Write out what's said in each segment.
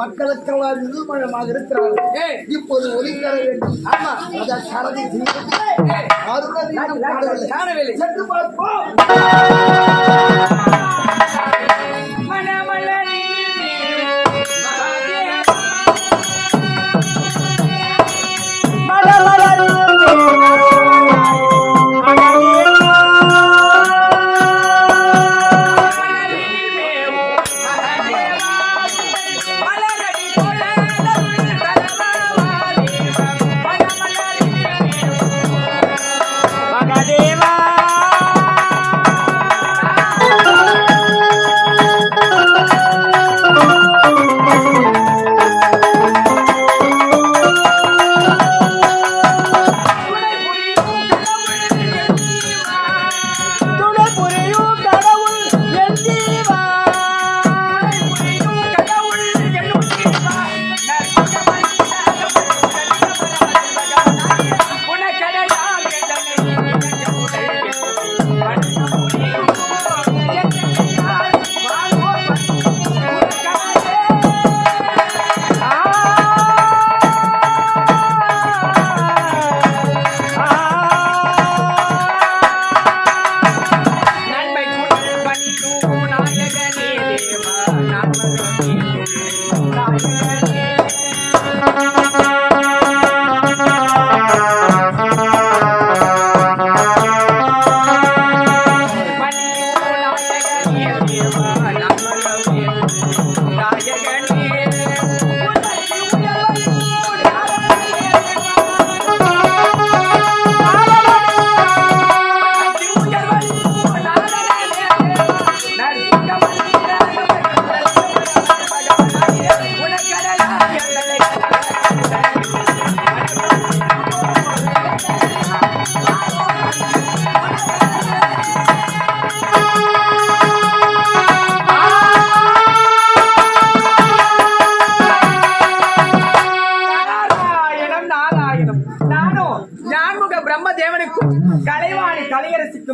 மக்களுக்கெல்லாம் நிர்மலமாக இருக்கிறார்கள். இப்போது ஒளிந்தர வேண்டும். காணவில்லை. சென்று பார்ப்போம்.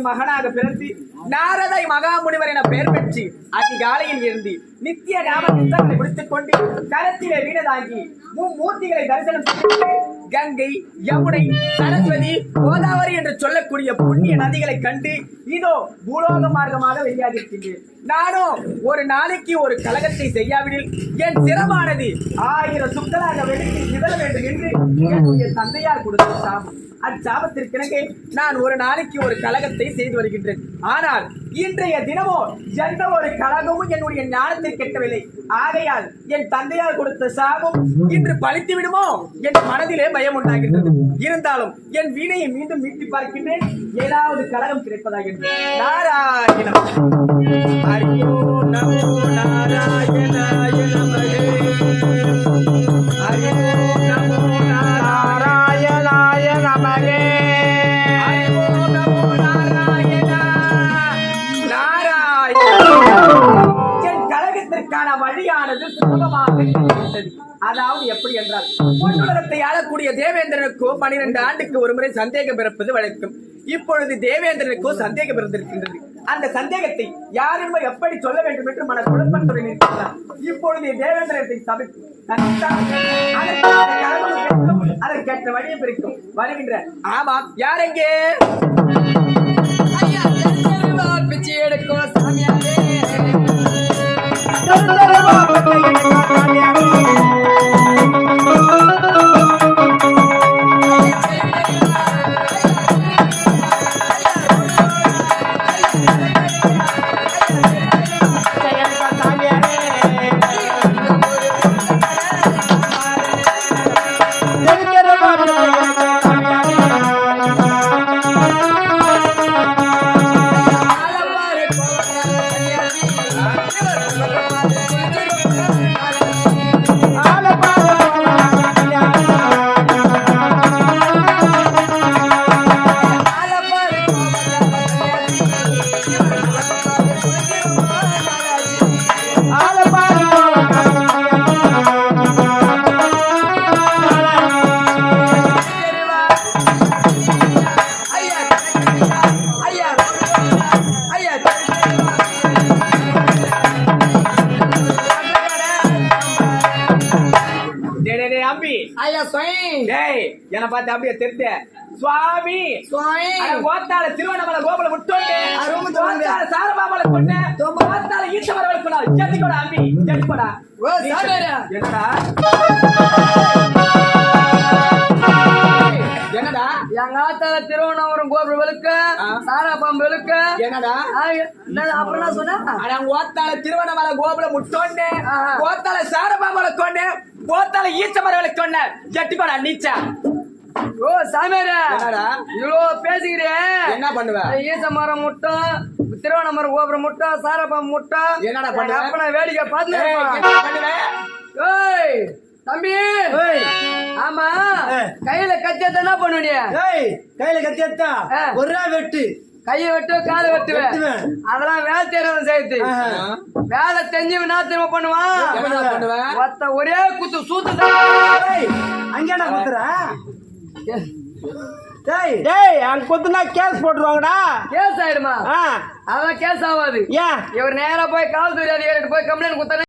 மகனாக பிறந்து நாரதை மகாமுனிவர் என பெயர் பெற்று அதிகாலையில் இருந்து நித்திய ராமகிருஷ்ணனை முடித்துக் கொண்டு கரத்திலே வீணதாகி மூர்த்திகளை தரிசனம் செய்து கங்கை, யமுனை, சரஸ்வதி, கோதாவரி என்று சொல்லக்கூடிய புண்ணிய நதிகளை கண்டு இதோ பூலோக மார்க்கமாக வெளியாகிருக்கின்றேன். நானும் ஒரு நாளைக்கு ஒரு கலகத்தை செய்யாவிடில் என் சிரமானது 1000 சுக்கலாக வெடித்து சிதற வேண்டும் என்று என்னுடைய தந்தையார் கொடுத்த சாபம். அச்சாபத்திற்கிணங்க நான் ஒரு நாளைக்கு ஒரு கலகத்தை செய்து வருகின்றேன். ஆனால் இன்றைய தினமோ எந்த ஒரு கலகமும் என்னுடைய ஞானத்தை கெட்டவில்லை. ஆகையால் என் தந்தையார் கொடுத்த சாபம் இன்று பழித்து விடுமோ என் மனதிலே பயம் உண்டாகின்றது. இருந்தாலும் என் வீணையை மீண்டும் மீட்டி பார்க்கின்றேன். ஏதாவது கலகம் கிடைப்பதாக. நாராயணம் ஹரியோ நமோ நாராயணாய நமஹே. ஹரியோ நமோ நாராயணாய நமஹே. ஹரியோ நமோ நாராயண நாராயண. என் கலகத்திற்கான வழியானது சுலபமாக இருக்கிறது. அதாவது எப்படி என்றால், பொன்னுலகத்தை ஆளக்கூடிய தேவேந்திரனுக்கோ 12 ஆண்டுக்கு ஒரு முறை சந்தேகம் பிறப்பது வழக்கம். இப்பொழுது தேவேந்திரனுக்கோ சந்தேகம் பிறந்திருக்கின்றது. அந்த சந்தேகத்தை யாருமே எப்படி சொல்ல வேண்டும் என்று மன குழப்பத்துடன் இருக்கிறார். இப்பொழுது தேவேந்திரத்தை சபித்து அதற்கேற்ற வழியை பிரிக்கும் வருகின்ற. ஆமாம், யார் எங்கே பிச்சை எடுக்கோ சாமியாரே. தம்பி ஐயா சுவாமி டேய் என்ன பார்த்து அப்படியே தெரிஞ்ச சுவாமி சுவாமி கோத்தால திருவண்ணாமலை கோபுரம் முட்டோண்டு ரொம்ப தூரம். கோத்தால சாரபாமலை கொண்டு கோத்தால ஈச்சமரவல் கொண்டா ஜெட்டிக்கோட அம்பி ஜெட்டிக்கோடா ஓ சாமியாரா என்னடா என்னடா எங்க ஆத்தால திருவண்ணாமலம் கோபுரம் வெளுக்க சாராபாம்பு வெளுக்க என்னடா அப்புறம் என்ன சொன்னா ஆனா கோத்தால திருவண்ணாமலை கோபுரம் முட்டோண்டு கோத்தால சாரபாமலை கொண்டு கோத்தால ஈச்சமரவலை கொண்ட ஜெட்டிக்கோடா நீச்சா ஓ சாமியாரா என்னடா இவ்வளோ பேசுகிறேன் என்ன பண்ணுவ ஈச மரம் முட்டம் திருவண்ணாமலம் கோபுரம் முட்டம் சாராபாம்பு முட்டம் என்னடா பண்ணுவ? அப்ப நான் வேடிக்கை ஏய், பார்த்து என்ன பண்ணுவ ஏய் தம்பி ஆமா கையில கச்சத்தை என்ன பண்ணுவியா கையில கத்தி எடுத்தா ஆ. ஒரு வெட்டு கையை வெட்டு காலை வெட்டுவேன் வெட்டுவேன். அதெல்லாம் வேலை தெரியாத செய்யுது வேலை தெரிஞ்சு நான் திரும்ப பண்ணுவான் என்னடா பண்ணுவ ஒத்த ஒரே குத்து சூத்து அங்கேடா குத்துற டேய் டேய் அங்க குத்துனா கேஸ் போட்டுருவாங்கடா கேஸ் ஆயிடுமா ஆ அதான் கேஸ் ஆகாது ஏன் இவர் நேரா போய் காவல்துறை அதிகாரிகிட்ட போய் கம்ப்ளைண்ட் கொடுத்தா